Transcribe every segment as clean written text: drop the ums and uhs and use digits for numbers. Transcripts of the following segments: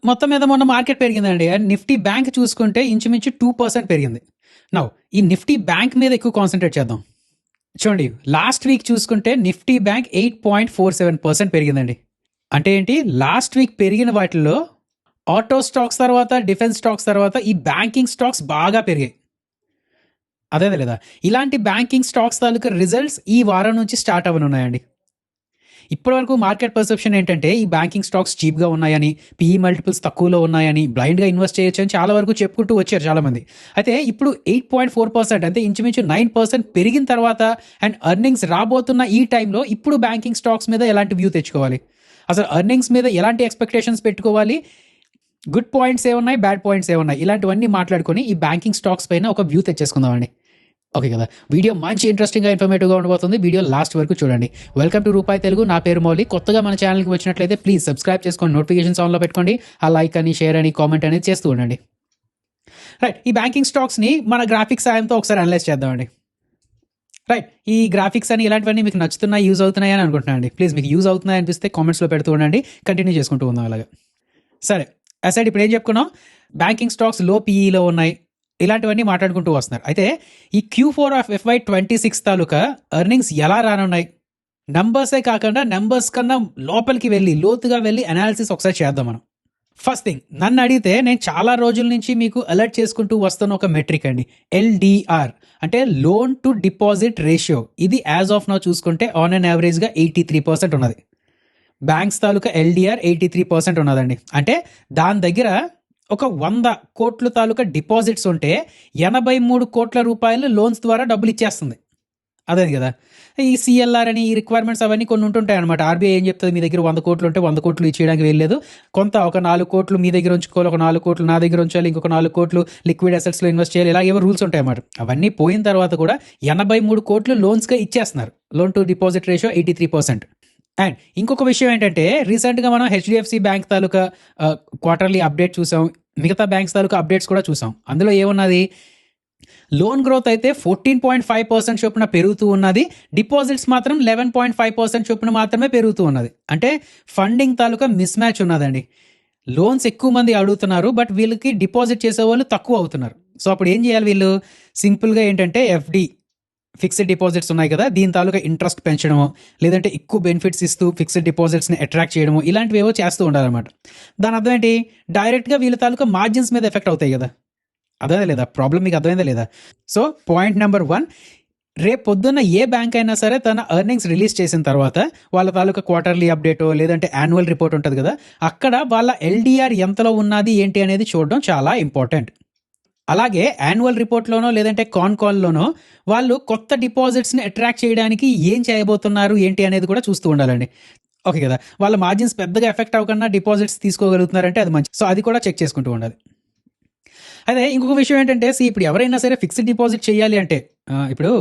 మొత్తం మీద మొన్న మార్కెట్ పెరిగిందండి. అండ్ నిఫ్టీ బ్యాంక్ చూసుకుంటే ఇంచుమించు 2% పెరిగింది. నౌ ఈ నిఫ్టీ బ్యాంక్ మీద ఎక్కువ కాన్సన్ట్రేట్ చేద్దాం. చూడండి, లాస్ట్ వీక్ చూసుకుంటే నిఫ్టీ బ్యాంక్ 8.47% పెరిగిందండి. అంటే ఏంటి, లాస్ట్ వీక్ పెరిగిన వాటిల్లో ఆటో స్టాక్స్ తర్వాత, డిఫెన్స్ స్టాక్స్ తర్వాత ఈ బ్యాంకింగ్ స్టాక్స్ బాగా పెరిగాయి. అదే లేదా, ఇలాంటి బ్యాంకింగ్ స్టాక్స్ తాలూకా రిజల్ట్స్ ఈ వారం నుంచి స్టార్ట్ అవ్వనున్నాయండి. ఇప్పటివరకు మార్కెట్ పర్సెప్షన్ ఏంటంటే ఈ బ్యాంకింగ్ స్టాక్స్ చీప్గా ఉన్నాయని, పీఈ మల్టిపుల్స్ తక్కువలో ఉన్నాయని, బ్లైండ్గా ఇన్వెస్ట్ చేయొచ్చు అని చాలా వరకు చెప్పుకుంటూ వచ్చారు చాలామంది. అయితే ఇప్పుడు 8.4% అంటే ఇంచుమించు 9% పెరిగిన తర్వాత అండ్ ఎర్నింగ్స్ రాబోతున్న ఈ టైంలో ఇప్పుడు బ్యాంకింగ్ స్టాక్స్ మీద ఎలాంటి వ్యూ తెచ్చుకోవాలి, అసలు ఎర్నింగ్స్ మీద ఎలాంటి ఎక్స్పెక్టేషన్స్ పెట్టుకోవాలి, గుడ్ పాయింట్స్ ఏమున్నాయి, బ్యాడ్ పాయింట్స్ ఏమున్నాయి, ఇలాంటివన్నీ మాట్లాడుకొని ఈ బ్యాంకింగ్ స్టాక్స్ పైన ఒక వ్యూ తెచ్చేసుకుందామండి. ఓకే కదా, వీడియో మంచి ఇంట్రెస్టింగ్గా ఇన్ఫర్మేటివ్గా ఉండబోతుంది. వీడియో లాస్ట్ వరకు చూడండి. వెల్కమ్ టు రూపాయి తెలుగు. నా పేరు మౌలి. కొత్తగా మన ఛానల్కి వచ్చినట్లయితే ప్లీజ్ సబ్స్క్రైబ్ చేసుకొని నోటిఫికేషన్స్ ఆన్లో పెట్టుకోండి. ఆ లైక్ అని, షేర్ అని, కామెంట్ అనేది చేస్తూ ఉండండి. రైట్, ఈ బ్యాంకింగ్ స్టాక్స్ని మన గ్రాఫిక్స్ సాయంతో ఒకసారి అనలైజ్ చేద్దామండి. రైట్, ఈ గ్రాఫిక్స్ అని ఇలాంటివన్నీ మీకు నచ్చుతున్నాయి, యూజ్ అవుతున్నాయి అని అనుకుంటున్నాను అండి. ప్లీజ్ మీకు యూజ్ అవుతున్నాయి అనిపిస్తే కామెంట్స్లో పెడుతూ ఉండండి, కంటిన్యూ చేసుకుంటూ ఉందాం అలాగా. సరే, అసైడ్ ఇప్పుడు ఏం చెప్పుకున్నాం, బ్యాంకింగ్ స్టాక్స్ లో పీఈలో ఉన్నాయి, ఇలాంటివన్నీ మాట్లాడుకుంటూ వస్తున్నారు. అయితే ఈ Q4 of FY26 taluka earnings ఎలా రానున్నాయి, నంబర్సే కాకుండా నంబర్స్ కన్నా లోపలికి వెళ్ళి, లోతుగా వెళ్ళి అనాలిసిస్ ఒకసారి చేద్దాం మనం. ఫస్ట్ థింగ్, నన్ను అడిగితే నేను చాలా రోజుల నుంచి మీకు అలర్ట్ చేసుకుంటూ వస్తున్న ఒక మెట్రిక్ అండి, LDR అంటే లోన్ టు డిపాజిట్ రేషియో. ఇది యాజ్ ఆఫ్ నౌ చూసుకుంటే ఆన్ అండ్ యావరేజ్గా 83% ఉన్నది. బ్యాంక్స్ తాలూకా LDR 83% ఉన్నదండి. అంటే దాని దగ్గర ఒక 100 కోట్ల తాలూకా డిపాజిట్స్ ఉంటే 83 కోట్ల రూపాయలు లోన్స్ ద్వారా డబ్బులు ఇచ్చేస్తుంది. అదే కదా, ఈ CLR అని, ఈ రిక్వైర్మెంట్స్ అవన్నీ కొన్ని ఉంటుంటాయి అనమాట. RBI ఏం చెప్తుంది, మీ దగ్గర 100 కోట్లు ఉంటే 100 కోట్లు ఇచ్చేయడానికి వెళ్ళలేదు, కొంత ఒక 4 కోట్లు మీ దగ్గర ఉంచుకోవాలి, ఒక 4 కోట్లు నా దగ్గర ఉంచాలి, ఇంకొక 4 కోట్లు లిక్విడ్ అసెట్స్లో ఇన్వెస్ట్ చేయాలి, ఇలా ఏవో రూల్స్ ఉంటాయి అన్నమాట. అవన్నీ పోయిన తర్వాత కూడా 83 కోట్లు లోన్స్గా ఇచ్చేస్తున్నారు. Loan to deposit ratio 83%. And ఇంకొక విషయం ఏంటంటే, రీసెంట్గా మనం HDFC బ్యాంక్ తాలూకా క్వార్టర్లీ అప్డేట్ చూసాం, మిగతా బ్యాంక్స్ తాలూకా అప్డేట్స్ కూడా చూసాం. అందులో ఏమున్నది, లోన్ గ్రోత్ అయితే 14.5% చొప్పున పెరుగుతూ ఉన్నది, డిపాజిట్స్ మాత్రం 11.5% చొప్పున మాత్రమే పెరుగుతూ ఉన్నది. అంటే ఫండింగ్ తాలూకా మిస్ మ్యాచ్ ఉన్నదండి. లోన్స్ ఎక్కువ మంది అడుగుతున్నారు, బట్ వీళ్ళకి డిపాజిట్ చేసే వాళ్ళు తక్కువ అవుతున్నారు. సో అప్పుడు ఏం చేయాలి వీళ్ళు, సింపుల్గా ఏంటంటే FD ఫిక్స్డ్ డిపాజిట్స్ ఉన్నాయి కదా, దీని తాలూకా ఇంట్రెస్ట్ పెంచడమో, లేదంటే ఎక్కువ బెనిఫిట్స్ ఇస్తూ ఫిక్స్డ్ డిపాజిట్స్ని అట్రాక్ట్ చేయడమో, ఇలాంటివి ఏవో చేస్తూ ఉండాలన్నమాట. దాని అర్థం ఏంటి, డైరెక్ట్గా వీళ్ళ తాలూకా మార్జిన్స్ మీద ఎఫెక్ట్ అవుతాయి కదా. అదే లేదా ప్రాబ్లం, మీకు అర్థమైందా లేదా? సో పాయింట్ నెంబర్ 1, రేపు పొద్దున్న ఏ బ్యాంక్ అయినా సరే తన ఎర్నింగ్స్ రిలీజ్ చేసిన తర్వాత వాళ్ళ తాలూకా క్వార్టర్లీ అప్డేటో లేదంటే యాన్యువల్ రిపోర్ట్ ఉంటుంది కదా, అక్కడ వాళ్ళ LDR ఎంతలో ఉన్నది ఏంటి అనేది చూడడం చాలా ఇంపార్టెంట్. అలాగే యాన్యువల్ రిపోర్ట్లోనో లేదంటే కాల్లోనో వాళ్ళు కొత్త డిపాజిట్స్ని అట్రాక్ట్ చేయడానికి ఏం చేయబోతున్నారు ఏంటి అనేది కూడా చూస్తూ ఉండాలండి. ఓకే కదా, వాళ్ళ మార్జిన్స్ పెద్దగా ఎఫెక్ట్ అవ్వకుండా డిపాజిట్స్ తీసుకోగలుగుతున్నారంటే అది మంచి. సో అది కూడా చెక్ చేసుకుంటూ ఉండాలి. అదే ఇంకొక విషయం ఏంటంటే, ఇప్పుడు ఎవరైనా సరే ఫిక్స్డ్ డిపాజిట్ చేయాలి అంటే, ఇప్పుడు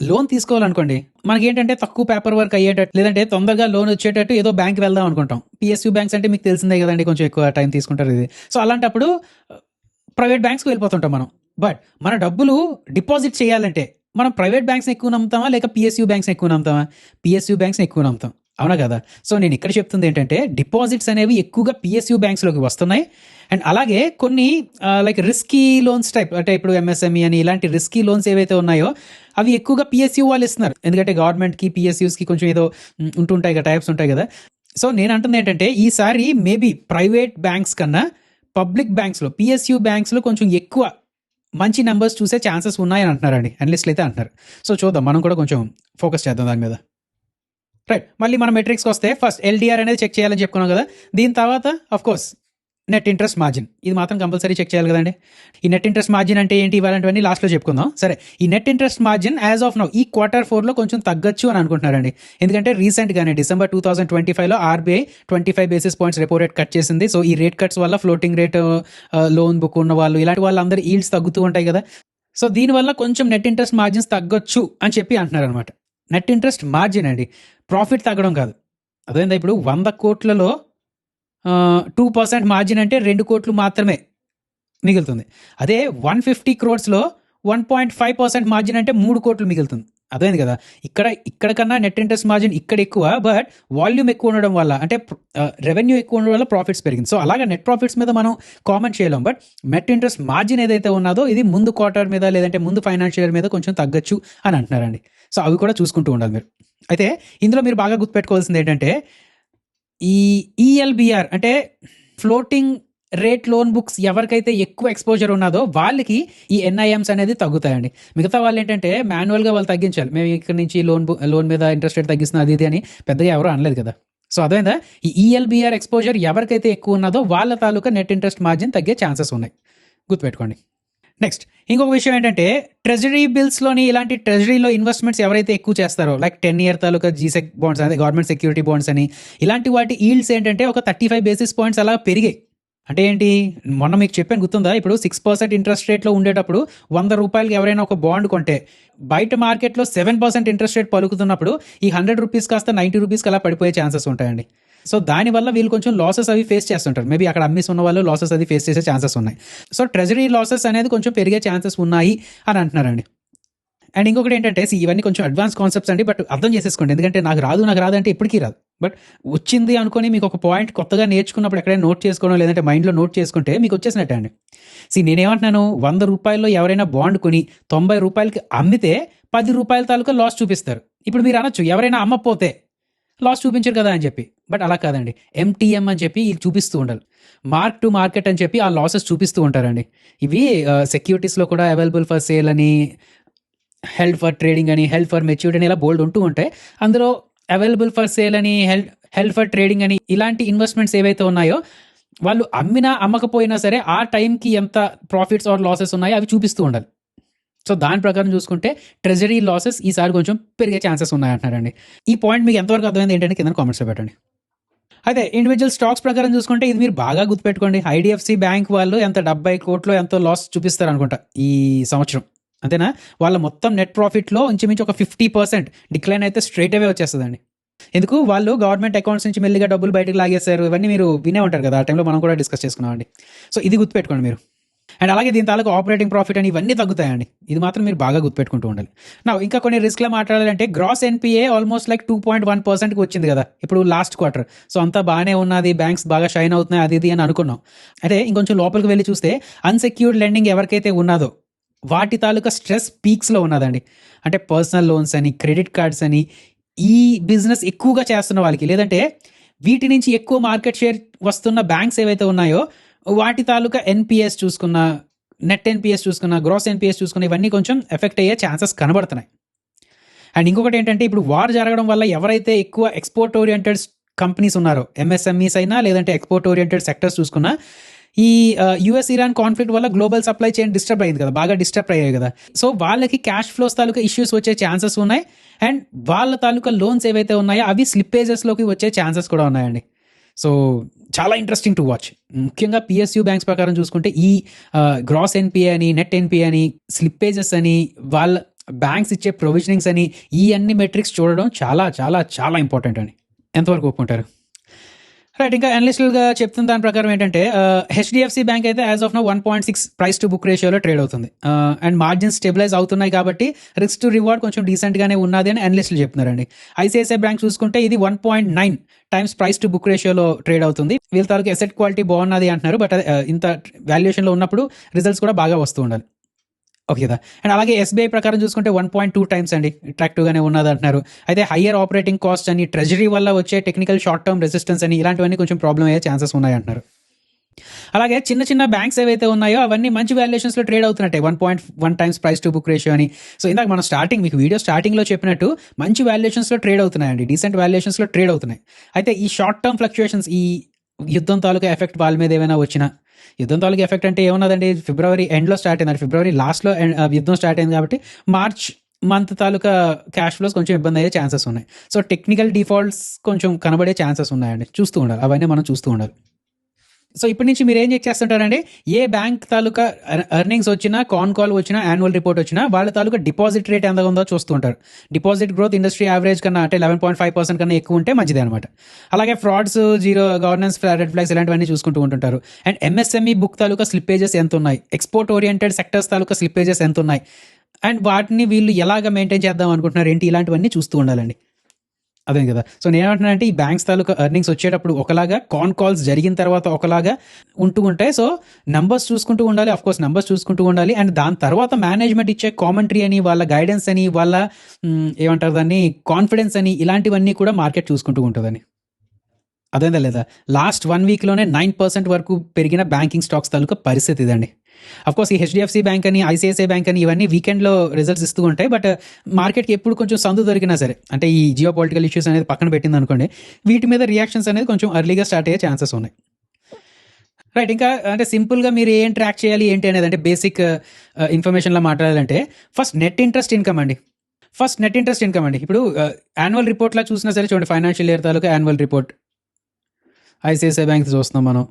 లోన్ తీసుకోవాలనుకోండి, మనకి ఏంటంటే తక్కువ పేపర్ వర్క్ అయ్యేటట్టు, లేదంటే తొందరగా లోన్ వచ్చేటట్టు ఏదో బ్యాంక్ వెళ్దాం అనుకుంటాం. PSU బ్యాంక్స్ అంటే మీకు తెలిసిందే కదండి, కొంచెం ఎక్కువ టైం తీసుకుంటారు ఇది. సో అలాంటప్పుడు ప్రైవేట్ బ్యాంక్స్కి వెళ్ళిపోతుంటాం మనం. బట్ మన డబ్బులు డిపాజిట్ చేయాలంటే మనం ప్రైవేట్ బ్యాంక్స్ని ఎక్కువ నమ్ముతామా లేక PSU బ్యాంక్స్ని ఎక్కువ నమ్ముతామా? PSU బ్యాంక్స్ని ఎక్కువ నమ్ముతాం, అవునా కదా. సో నేను ఇక్కడ చెప్తుంది ఏంటంటే, డిపాజిట్స్ అనేవి ఎక్కువగా PSU బ్యాంక్స్లోకి వస్తున్నాయి. అండ్ అలాగే కొన్ని లైక్ రిస్కీ లోన్స్ టైప్, అంటే ఇప్పుడు MSME అని ఇలాంటి రిస్కీ లోన్స్ ఏవైతే ఉన్నాయో అవి ఎక్కువగా PSU వాళ్ళు ఇస్తున్నారు. ఎందుకంటే గవర్నమెంట్కి PSUస్కి కొంచెం ఏదో ఉంటుంటాయి కదా, టైప్స్ ఉంటాయి కదా. సో నేను అంటుంది ఏంటంటే, ఈసారి మేబీ ప్రైవేట్ బ్యాంక్స్ కన్నా పబ్లిక్ బ్యాంక్స్లో, PSU బ్యాంక్స్లో కొంచెం ఎక్కువ మంచి నెంబర్స్ చూసే ఛాన్సెస్ ఉన్నాయని అంటున్నారండి, అనలిస్టులు అయితే అంటున్నారు. సో చూద్దాం, మనం కూడా కొంచెం ఫోకస్ చేద్దాం దాని మీద. రైట్, మళ్ళీ మన మెట్రిక్స్కి వస్తే ఫస్ట్ LDR అనేది చెక్ చేయాలని చెప్పుకున్నాం కదా. దీని తర్వాత అఫ్కోర్స్ నెట్ ఇంట్రెస్ట్ మార్జిన్, ఇది మాత్రం కంపల్సరీ చెక్ చేయాలి కదండి. ఈ నెట్ ఇంట్రెస్ట్ మార్జిన్ అంటే ఏంటి, ఇవాళంటివన్నీ లాస్ట్లో చెప్పుకుందాం. సరే, ఈ net interest margin as of now ఈ Q4లో కొంచెం తగ్గచ్చు అని అనుకుంటున్నారండి. ఎందుకంటే రీసెంట్గానే December 2025లో RBI 25 basis points repo rate cut చేసింది. సో ఈ రేట్ కట్స్ వల్ల ఫ్లోటింగ్ రేట్ లోన్ బుక్ ఉన్న వాళ్ళు, ఇలాంటి వాళ్ళందరూ ఈల్డ్స్ తగ్గుతూ ఉంటాయి కదా. సో దీనివల్ల కొంచెం నెట్ ఇంట్రెస్ట్ మార్జిన్స్ తగ్గొచ్చు అని చెప్పి అంటున్నారు అనమాట. నెట్ ఇంట్రెస్ట్ మార్జిన్ అండి, ప్రాఫిట్ తగ్గడం కాదు. అదేందా, ఇప్పుడు 100 కోట్లలో 2% మార్జిన్ అంటే 2 కోట్లు మాత్రమే మిగులుతుంది. అదే 150 crores 1.5% మార్జిన్ అంటే 3 కోట్లు మిగులుతుంది. అర్థమైంది కదా. ఇక్కడ కన్నా నెట్ ఇంట్రెస్ట్ మార్జిన్ ఇక్కడ ఎక్కువ, బట్ వాల్యూమ్ ఎక్కువ ఉండడం వల్ల, అంటే రెవెన్యూ ఎక్కువ ఉండడం వల్ల ప్రాఫిట్స్ పెరిగింది. సో అలాగా నెట్ ప్రాఫిట్స్ మీద మనం కామెంట్ చేయలేం, బట్ నెట్ ఇంట్రెస్ట్ మార్జిన్ ఏదైతే ఉన్నదో ఇది ముందు క్వార్టర్ మీద లేదంటే ముందు ఫైనాన్షియల్ ఇయర్ మీద కొంచెం తగ్గచ్చు అని అంటున్నారండి. సో అవి కూడా చూసుకుంటూ ఉండాలి మీరు. అయితే ఇందులో మీరు బాగా గుర్తుపెట్టుకోవాల్సింది ఏంటంటే, ఈ ఈఎల్బిఆర్ అంటే ఫ్లోటింగ్ రేట్ లోన్ బుక్స్ ఎవరికైతే ఎక్కువ ఎక్స్పోజర్ ఉన్నదో వాళ్ళకి ఈ ఎన్ఐఎమ్స్ అనేది తగ్గుతాయండి. మిగతా వాళ్ళు ఏంటంటే మాన్యువల్గా వాళ్ళు తగ్గించాలి, మేము ఇక్కడ నుంచి లోన్ మీద ఇంట్రెస్ట్ రేట్ తగ్గిస్తున్నా అది ఇది అని పెద్దగా ఎవరు అనలేదు కదా. సో అదేందా ఈ ఈఎల్బిఆర్ ఎక్స్పోజర్ ఎవరికైతే ఎక్కువ ఉన్నదో వాళ్ళ తాలూకా నెట్ ఇంట్రెస్ట్ మార్జిన్ తగ్గే ఛాన్సెస్ ఉన్నాయి, గుర్తుపెట్టుకోండి. నెక్స్ట్ ఇంకొక విషయం ఏంటంటే, ట్రెజరీ బిల్స్లోని ఇలాంటి ట్రెజరీలో ఇన్వెస్ట్మెంట్స్ ఎవరైతే ఎక్కువ చేస్తారో, లైక్ 10 year తాలూకా జీసెక్ బాండ్స్, అదే గవర్నమెంట్ సెక్యూరిటీ బాండ్స్ అని, ఇలాంటి వాటి ఈల్డ్స్ ఏంటంటే ఒక 35 basis points అలా పెరిగాయి. అంటే ఏంటి, మొన్న మీకు చెప్పాను గుర్తుందా, ఇప్పుడు 6% ఇంట్రెస్ట్ రేట్లో ఉండేటప్పుడు 100 రూపాయలకి ఎవరైనా ఒక బాండ్ కొంటే బయట మార్కెట్లో 7% ఇంట్రెస్ట్ రేట్ పలుకుతున్నప్పుడు ఈ 100 రూపీస్ కాస్త 90 రూపీస్కి అలా పడిపోయే ఛాన్సెస్ ఉంటాయండి. సో దానివల్ల వీళ్ళు కొంచెం లాసెస్ అవి ఫేస్ చేస్తుంటారు. మేబీ అక్కడ అమ్మేసి ఉన్న వాళ్ళు లాసెస్ అది ఫేస్ చేసే ఛాన్సెస్ ఉన్నాయి. సో ట్రెజరీ లాసెస్ అనేది కొంచెం పెరిగే ఛాన్సెస్ ఉన్నాయి అని అంటున్నారండి. అండ్ ఇంకొకటి ఏంటంటే, ఇవన్నీ కొంచెం అడ్వాన్స్ కాన్సెప్ట్స్ అండి, బట్ అర్థం చేసేసుకోండి. ఎందుకంటే నాకు రాదు అంటే ఇప్పటికీ రాదు, బట్ వచ్చింది అనుకొని మీకు ఒక పాయింట్ కొత్తగా నేర్చుకున్నప్పుడు ఎక్కడైనా నోట్ చేసుకోవడం లేదంటే మైండ్లో నోట్ చేసుకుంటే మీకు వచ్చేసినట్టే అండి. నేనేమంటున్నాను, 100 రూపాయల్లో ఎవరైనా బాండ్ కొని 90 రూపాయలకి అమ్మితే 10 రూపాయల తాలూకా లాస్ చూపిస్తారు. ఇప్పుడు మీరు అనొచ్చు, ఎవరైనా అమ్మకపోతే లాస్ చూపించరు కదా అని చెప్పి, బట్ అలా కాదండి. ఎంటీఎం అని చెప్పి ఇది చూపిస్తూ ఉండాలి, మార్క్ టు మార్కెట్ అని చెప్పి ఆ లాసెస్ చూపిస్తూ ఉంటారండి. ఇవి సెక్యూరిటీస్లో కూడా అవైలబుల్ ఫర్ సేల్ అని, హెల్డ్ ఫర్ ట్రేడింగ్ అని, హెల్డ్ ఫర్ మెచ్యూరిటీ అని ఇలా బోల్డ్ ఉంటూ ఉంటాయి. అందులో అవైలబుల్ ఫర్ సేల్ అని, హెల్డ్ ఫర్ ట్రేడింగ్ అని ఇలాంటి ఇన్వెస్ట్మెంట్స్ ఏవైతే ఉన్నాయో వాళ్ళు అమ్మినా అమ్మకపోయినా సరే ఆ టైంకి ఎంత ప్రాఫిట్స్ ఆర్ లాసెస్ ఉన్నాయో అవి చూపిస్తూ ఉండాలి. సో దాని ప్రకారం చూసుకుంటే ట్రెజరీ లాసెస్ ఈసారి కొంచెం పెరిగే ఛాన్సెస్ ఉన్నాయంటున్నారండి. ఈ పాయింట్ మీకు ఎంతవరకు అర్థమైంది ఏంటంటే కింద కామెంట్స్లో పెట్టండి. అయితే ఇండివిజువల్ స్టాక్స్ ప్రకారం చూసుకుంటే ఇది మీరు బాగా గుర్తుపెట్టుకోండి. ఐడిఎఫ్సి బ్యాంక్ వాళ్ళు ఎంత 70 కోట్లు ఎంతో లాస్ చూపిస్తారు అనుకుంటా ఈ సంవత్సరం, అంతేనా. వాళ్ళ మొత్తం నెట్ ప్రాఫిట్లో ఇంచుమించు ఒక 50% డిక్లైన్ అయితే స్ట్రైట్ అవే వచ్చేస్తుందండి. ఎందుకు, వాళ్ళు గవర్నమెంట్ అకౌంట్స్ నుంచి మెల్లిగా డబ్బులు బయటకు లాగేశారు. ఇవన్నీ మీరు వినే ఉంటారు కదా, ఆ టైంలో మనం కూడా డిస్కస్ చేసుకున్నామండి. సో ఇది గుర్తుపెట్టుకోండి మీరు. అండ్ అలాగే దీని తాలూకు ఆపరేటింగ్ ప్రాఫిట్ అని ఇవన్నీ తగ్గుతాయండి. ఇది మాత్రం మీరు బాగా గుర్తుపెట్టుకుంటూ ఉండాలి. నా ఇంకా కొన్ని రిస్క్లో మాట్లాడాలంటే, గ్రాస్ ఎన్పిఏ ఆల్మోస్ట్ లైక్ 2.1%కి వచ్చింది కదా ఇప్పుడు లాస్ట్ క్వార్టర్. సో అంతా బాగానే ఉన్నది, బ్యాంక్స్ బాగా షైన్ అవుతున్నాయి అది ఇది అని అనుకున్నాం. అయితే ఇంకొంచెం లోపలికి వెళ్ళి చూస్తే అన్సెక్యూర్డ్ లెండింగ్ ఎవరికైతే ఉన్నదో వాటి తాలూకా స్ట్రెస్ పీక్స్లో ఉన్నదండి. అంటే పర్సనల్ లోన్స్ అని, క్రెడిట్ కార్డ్స్ అని, ఈ బిజినెస్ ఎక్కువగా చేస్తున్న వాళ్ళకి, లేదంటే వీటి నుంచి ఎక్కువ మార్కెట్ షేర్ వస్తున్న బ్యాంక్స్ ఏవైతే ఉన్నాయో వాటి తాలూకా ఎన్పిఎస్ చూసుకున్న, నెట్ ఎన్పిఎస్ చూసుకున్న, గ్రాస్ ఎన్పిఎస్ చూసుకున్న ఇవన్నీ కొంచెం ఎఫెక్ట్ అయ్యే ఛాన్సెస్ కనబడుతున్నాయి. అండ్ ఇంకొకటి ఏంటంటే, ఇప్పుడు వార్ జరగడం వల్ల ఎవరైతే ఎక్కువ ఎక్స్పోర్ట్ ఓరియంటెడ్ కంపెనీస్ ఉన్నారో, ఎంఎస్ఎంఈస్ అయినా లేదంటే ఎక్స్పోర్ట్ ఓరియంటెడ్ సెక్టర్స్ చూసుకున్నా, ఈ యుఎస్ ఇరాన్ కాన్ఫ్లిక్ట్ వల్ల గ్లోబల్ సప్లై చైన్ డిస్టర్బ్ అయింది కదా, బాగా డిస్టర్బ్ అయ్యాయి కదా. సో వాళ్ళకి క్యాష్ ఫ్లోస్ తాలూకా ఇష్యూస్ వచ్చే ఛాన్సెస్ ఉన్నాయి. అండ్ వాళ్ళ తాలూకా లోన్స్ ఏవైతే ఉన్నాయో అవి స్లిప్పేజెస్లోకి వచ్చే ఛాన్సెస్ కూడా ఉన్నాయండి. సో చాలా ఇంట్రెస్టింగ్ టు వాచ్. ముఖ్యంగా పిఎస్యూ బ్యాంక్స్ ప్రకారం చూసుకుంటే ఈ గ్రాస్ ఎన్పిఏ అని, నెట్ ఎన్పిఏ అని, స్లిప్పేజెస్ అని, వాళ్ళ బ్యాంక్స్ ఇచ్చే ప్రొవిజనింగ్స్ అని, ఈ అన్ని మెట్రిక్స్ చూడడం చాలా చాలా చాలా ఇంపార్టెంట్ అని. ఎంతవరకు ఒప్పుకుంటారు? రైట్. ఇంకా అనలిస్టులుగా చెప్తున్న దాని ప్రకారం ఏంటంటే, హెచ్డిఎఫ్సి బ్యాంక్ అయితే as of now 1.6 price to book రేషియోలో ట్రేడ్ అవుతుంది. అండ్ మార్జిన్స్ స్టెబిలైజ్ అవుతున్నాయి కాబట్టి రిస్క్ టు రివార్డ్ కొంచెం డీసెంట్గానే ఉన్నది అని అనలిస్టులు చెప్తున్నారండి. ఐసిఐసిఐ బ్యాంక్ చూసుకుంటే ఇది 1.9 times ప్రైస్ టు బుక్ రేషియోలో ట్రేడ్ అవుతుంది. వీళ్ళ తాలూకు అసెట్ క్వాలిటీ బాగున్నది అంటున్నారు, బట్ ఇంత వాల్యుయేషన్లో ఉన్నప్పుడు రిజల్ట్స్ కూడా బాగా వస్తూ ఉండాలి. ఓకే కదా. అండ్ అలాగే ఎస్బీఐ ప్రకారం చూసుకుంటే 1.2 times అండి, అట్రాక్టివ్గానే ఉన్నది అంటున్నారు. అయితే హయ్యర్ ఆపరేటింగ్ కాస్ట్ అని, ట్రెజరీ వల్ల వచ్చే టెక్నికల్ షార్ట్ టర్మ్ రెసిస్టెన్స్ అని, ఇలాంటివన్నీ కొంచెం ప్రాబ్లం అయ్యే ఛాన్సెస్ ఉన్నాయి అంటున్నారు. అలాగే చిన్న చిన్న బ్యాంక్స్ ఏవైతే ఉన్నాయో అవన్నీ మంచి వాల్యుయేషన్స్లో ట్రేడ్ అవుతున్నట్టే, 1.1 times price to book ratio అని. సో ఇందాక మనం మీకు వీడియో స్టార్టింగ్లో చెప్పినట్టు మంచి వాల్యుయేషన్స్లో ట్రేడ్ అవుతున్నాయండి, డీసెంట్ వాల్యుయేషన్స్లో ట్రేడ్ అవుతున్నాయి. అయితే ఈ షార్ట్ టర్మ్ ఫ్లక్చుయేషన్స్, ఈ యుద్ధం తాలూకా ఎఫెక్ట్ వాళ్ళ మీద ఏమైనా వచ్చినా, యుద్ధం తాలూకా ఎఫెక్ట్ అంటే ఏమన్నదండి, ఫిబ్రవరి ఎండ్లో స్టార్ట్ అయింది, ఫిబ్రవరి లాస్ట్లో యుద్ధం స్టార్ట్ అయింది కాబట్టి మార్చ్ మంత్ తాలూకా క్యాష్ ఫ్లోస్ కొంచెం ఇబ్బంది అయ్యే ఛాన్సెస్ ఉన్నాయి. సో టెక్నికల్ డిఫాల్ట్స్ కొంచెం కనబడే ఛాన్సెస్ ఉన్నాయండి, చూస్తూ ఉండాలి, అవన్నీ మనం చూస్తూ ఉండాలి. సో ఇప్పటి నుంచి మీరు ఏం చెక్ చేస్తుంటారండి, ఏ బ్యాంక్ తాలూకా ఎర్నింగ్స్ వచ్చినా, కాన్ కాల్ వచ్చినా, యాన్యువల్ రిపోర్ట్ వచ్చినా వాళ్ళ తాలూకా డిపాజిట్ రేట్ ఎంత ఉందో చూస్తూ ఉంటారు. డిపాజిట్ గ్రోత్ ఇండస్ట్రీ యావరేజ్ కన్నా అంటే 11.5% కన్నా ఎక్కువ ఉంటే మంచిదే అనమాట. అలాగే frauds, zero governance, red flags ఇలాంటివన్నీ చూసుకుంటూ ఉంటుంటారు. అండ్ ఎంఎస్ఎంఈ బుక్ తాలూకా స్లిప్పేజెస్ ఎంత ఉన్నాయి, ఎక్స్పోర్ట్ ఓరియంటెడ్ సెక్టర్స్ తాలూకా స్లిప్పేజెస్ ఎంత ఉన్నాయి, అండ్ వాటిని వీళ్ళు ఎలాగ మెయింటైన్ చేద్దాం అనుకుంటున్నారు ఏంటి, ఇలాంటివన్నీ చూస్తూ ఉండాలండి. అదే కదా. సో నేనేమంటున్నానంటే ఈ బ్యాంక్స్ తాలూకా ఎర్నింగ్స్ వచ్చేటప్పుడు ఒకలాగా, కాల్స్ జరిగిన తర్వాత ఒకలాగా ఉంటూ ఉంటాయి. సో నంబర్స్ చూసుకుంటూ ఉండాలి, అఫ్ కోర్స్ నంబర్స్ చూసుకుంటూ ఉండాలి. అండ్ దాని తర్వాత మేనేజ్మెంట్ ఇచ్చే కామెంటరీ అని, వాళ్ళ గైడెన్స్ అని, వాళ్ళ ఏమంటారు దాన్ని, కాన్ఫిడెన్స్ అని, ఇలాంటివన్నీ కూడా మార్కెట్ చూసుకుంటూ ఉంటుందని. అదేందా లేదా, లాస్ట్ 1 వీక్లోనే 9% వరకు పెరిగిన బ్యాంకింగ్ స్టాక్స్ తాలూకా పరిస్థితి ఇదండి. అఫ్కోర్స్ ఈ హెచ్డిఎఫ్సి బ్యాంక్ అని, ఐసిఐసిఐ బ్యాంక్ అని ఇవన్నీ వీకెండ్లో రిజల్ట్స్ ఇస్తూ ఉంటాయి. బట్ మార్కెట్కి ఎప్పుడు కొంచెం సందు దొరికినా సరే, అంటే ఈ జియో పొలిటికల్ ఇష్యూస్ అనేది పక్కన పెట్టింది అనుకోండి, వీటి మీద రియాక్షన్స్ అనేది కొంచెం ఎర్లీగా స్టార్ట్ అయ్యే ఛాన్సెస్ ఉన్నాయి. రైట్. ఇంకా అంటే సింపుల్గా మీరు ఏం ట్రాక్ చేయాలి ఏంటి అనేది, అంటే బేసిక్ ఇన్ఫర్మేషన్లో మాట్లాడాలంటే ఫస్ట్ నెట్ ఇంట్రెస్ట్ ఇన్కమ్ అండి. ఇప్పుడు యాన్యువల్ రిపోర్ట్లా చూసినా సరే చూడండి, ఫైనాన్షియల్ ఇయర్ తాలూకా యాన్యువల్ రిపోర్ట్ ఐసిఐసిఐ బ్యాంక్ చూస్తున్నాం మనం.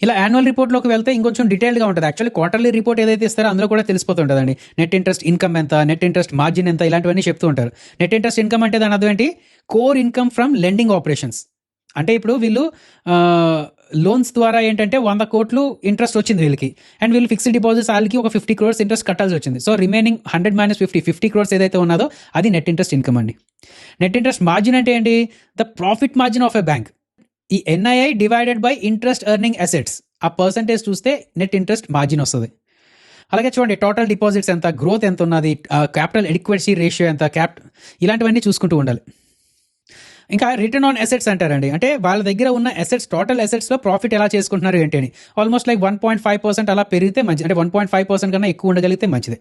ఇలా యాన్యువల్ రిపోర్ట్లోకి వెళ్తే ఇంకొంచెం డీటెయిల్గా ఉంటుంది. యాక్చువల్లీ క్వార్టర్లీ రిపోర్ట్ ఏదైతే ఇస్తారో అందులో కూడా తెలిసిపోతుంటుందండి. నెట్ ఇంట్రెస్ట్ ఇన్కమ్ ఎంత, నెట్ ఇంట్రెస్ట్ మార్జిన్ ఎంత, ఇలాంటివన్నీ చెప్తూ ఉంటారు. నెట్ ఇంట్రెస్ట్ ఇన్కమ్ అంటే దాని అర్థం ఏంటి, core income from lending operations. అంటే ఇప్పుడు వీళ్ళు లోన్స్ ద్వారా ఏంటంటే 100 కోట్లు ఇంట్రెస్ట్ వచ్చింది వీళ్ళకి, అండ్ వీళ్ళు ఫిక్స్డ్ డిపాజిట్స్ వాళ్ళకి ఒక 50 crores ఇంట్రెస్ట్ కట్టాల్సి వచ్చింది. సో రిమైనింగ్ 100 - 50 crores ఏదైతే ఉన్నదో అది నెట్ ఇంట్రెస్ట్ ఇన్కమ్ అండి. నెట్ ఇంట్రెస్ట్ మార్జిన్ అంటే ఏంటి, the profit margin of a bank. ఈ NII divided by interest earning assets, ఆ పర్సంటేజ్ చూస్తే నెట్ ఇంట్రెస్ట్ మార్జిన్ వస్తుంది. అలాగే చూడండి టోటల్ డిపాజిట్స్ ఎంత, గ్రోత్ ఎంత ఉన్నది, క్యాపిటల్ ఎడిక్వసీ రేషియో ఎంత, ఇలాంటివన్నీ చూసుకుంటూ ఉండాలి. ఇంకా రిటర్న్ ఆన్ అసెట్స్ అంటారండి, అంటే వాళ్ళ దగ్గర ఉన్న అసెట్స్, టోటల్ అసెట్స్లో ప్రాఫిట్ ఎలా చేసుకుంటున్నారు ఏంటి అని. ఆల్మోస్ట్ లైక్ 1.5% అలా పెరిగితే మంచిది, అంటే 1.5% కన్నా ఎక్కువ ఉండగలిగితే మంచిది.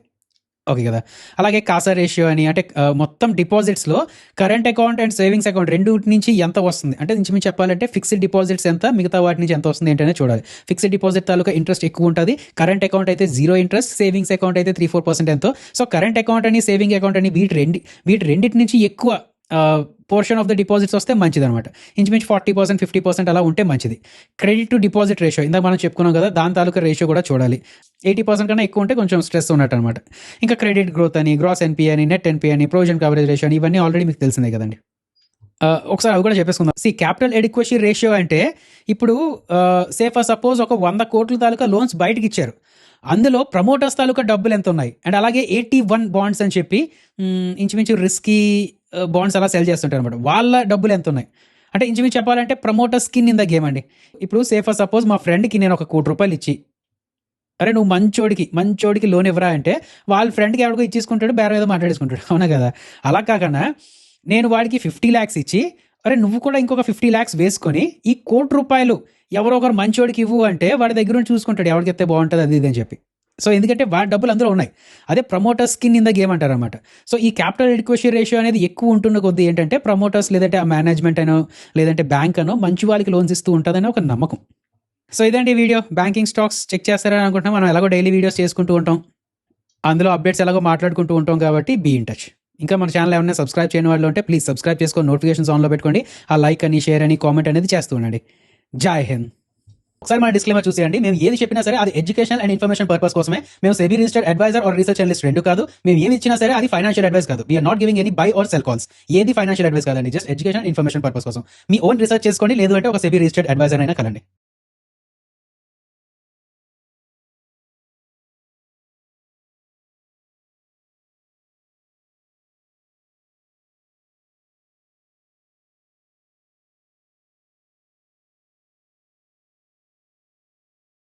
ఓకే కదా. అలాగే కాసా రేషియో అని, అంటే మొత్తం డిపాజిట్స్లో current account and savings account రెండు నుంచి ఎంత వస్తుంది, అంటే ఇంచుమించు చెప్పాలంటే ఫిక్స్డ్ డిపాజిట్స్ ఎంత, మిగతా వాటి నుంచి ఎంత వస్తుంది ఏంటనే చూడాలి. ఫిక్స్డ్ డిపాజిట్ తాలూకా ఇంట్రెస్ట్ ఎక్కువ ఉంటుంది, కరెంట్ అకౌంట్ అయితే 0 ఇంట్రెస్ట్, సేవింగ్స్ అకౌంట్ అయితే 3-4% ఎంతో. సో కరెంట్ అకౌంట్ అని, సేవింగ్ అకౌంట్ అని, వీటి రెండింటి నుంచి ఎక్కువ పోర్షన్ ఆఫ్ ద డిపాజిట్స్ వస్తే మంచిది అనమాట. ఇంచుమించు 40%, 50% అలా ఉంటే మంచిది. క్రెడిట్ టు డిపాజిట్ రేషియో ఇందాక మనం చెప్పుకున్నాం కదా, దాని తాలూకా రేషియో కూడా చూడాలి. 80% కన్నా ఎక్కువ ఉంటే కొంచెం స్ట్రెస్ ఉన్నట్టు అనమాట. ఇంకా క్రెడిట్ గ్రోత్ అని, గ్రాస్ ఎన్పీ అని, నెట్ ఎన్పీ అని, ప్రొవిజన్ కవరేజ్ రేషియో అని, ఇవన్నీ ఆల్రెడీ మీకు తెలిసిందే కదండి. ఒకసారి అవి కూడా చెప్పేసుకుందాం. క్యాపిటల్ ఎడిక్వసీ రేషియో అంటే ఇప్పుడు ఫర్ సపోజ్ ఒక 100 కోట్ల తాలూకా లోన్స్ బయటకి ఇచ్చారు, అందులో ప్రమోటర్స్ తాలూకా డబ్బులు ఎంత ఉన్నాయి, అండ్ అలాగే 81 బాండ్స్ అని చెప్పి ఇంచుమించు రిస్కీ బాండ్స్ అలా సెల్ చేస్తుంటారు అనమాట, వాళ్ళ డబ్బులు ఎంత ఉన్నాయి. అంటే ఇంచుమించు చెప్పాలంటే promoter skin in the game అండి. ఇప్పుడు ఫర్ సపోజ్ మా ఫ్రెండ్కి నేను 1 కోటి రూపాయలు ఇచ్చి, అరే నువ్వు మంచోడికి లోన్ ఇవ్వరా అంటే వాళ్ళ ఫ్రెండ్కి ఎవరికో ఇచ్చేసుకుంటాడు, బేరం ఏదో మాట్లాడేసుకుంటాడు, అవునా కదా. అలా కాకుండా నేను వాడికి 50 lakhs ఇచ్చి, అరే నువ్వు కూడా ఇంకొక 50 lakhs వేసుకొని ఈ 1 కోటి రూపాయలు ఎవరో ఒకరు మంచోడికి ఇవ్వు అంటే వాడి దగ్గర నుంచి చూసుకుంటాడు ఎవరికి ఎత్తే బాగుంటుంది అది ఇది అని చెప్పి. సో ఎందుకంటే వాడి డబ్బులు అందులో ఉన్నాయి. అదే promoter skin in the game అంటారు అనమాట. సో ఈ క్యాపిటల్ ఎడిక్వసీ రేషియో అనేది ఎక్కువ ఉంటున్న కొద్దీ ఏంటంటే ప్రమోటర్స్ లేదంటే ఆ మేనేజ్మెంట్ అనో లేదంటే బ్యాంక్ అనో మంచి వాళ్ళకి లోన్స్ ఇస్తూ ఉంటుందని ఒక నమ్మకం. సో ఇదండి వీడియో. బ్యాంకింగ్ స్టాక్స్ చెక్ చేస్తారని అనుకుంటున్నాం. మనం ఎలాగో డైలీ వీడియోస్ చేసుకుంటూ ఉంటాం, అందులో అప్డేట్స్ ఎలాగో మాట్లాడుకుంటూ ఉంటాం కాబట్టి బీ ఇన్ టచ్. ఇంకా మన ఛానల్ ఏమైనా సబ్స్క్రైబ్ చేయని వాళ్ళు ఉంటే ప్లీజ్ సబ్స్క్రైబ్ చేసుకొని నోటిఫికేషన్స్ ఆన్లో పెట్టుకోండి. ఆ లైక్ అని, షేర్ అని, కామెంట్ అనేది చేస్తూ ఉండండి. జై హింద్. ఒకసారి మన డిస్క్లైమర్ చూసేయండి. మేము ఏది చెప్పినా సరే అది ఎడ్యుకేషన్ అండ్ ఇన్ఫర్మేషన్ పర్పస్ కోసమే. మేము SEBI registered advisor or research analyst రెండు కాదు. మేము ఏమి ఇచ్చినా సరే అది ఫైనాన్షియల్ అడ్వైస్ కాదు. We're not giving any buy or sell calls. ఏది ఫైనాన్షియల్ అడ్వైస్ కాదండి, జస్ట్ ఎడ్యుకేషన్ ఇన్ఫర్మేషన్ పర్పస్ కోసం. మీ ఓన్ రీసెర్చ్ చేసుకోండి, లేదు అంటే ఒక సెబీ రిజిస్టర్డ్ అడ్వైజర్ అయినా కలండి.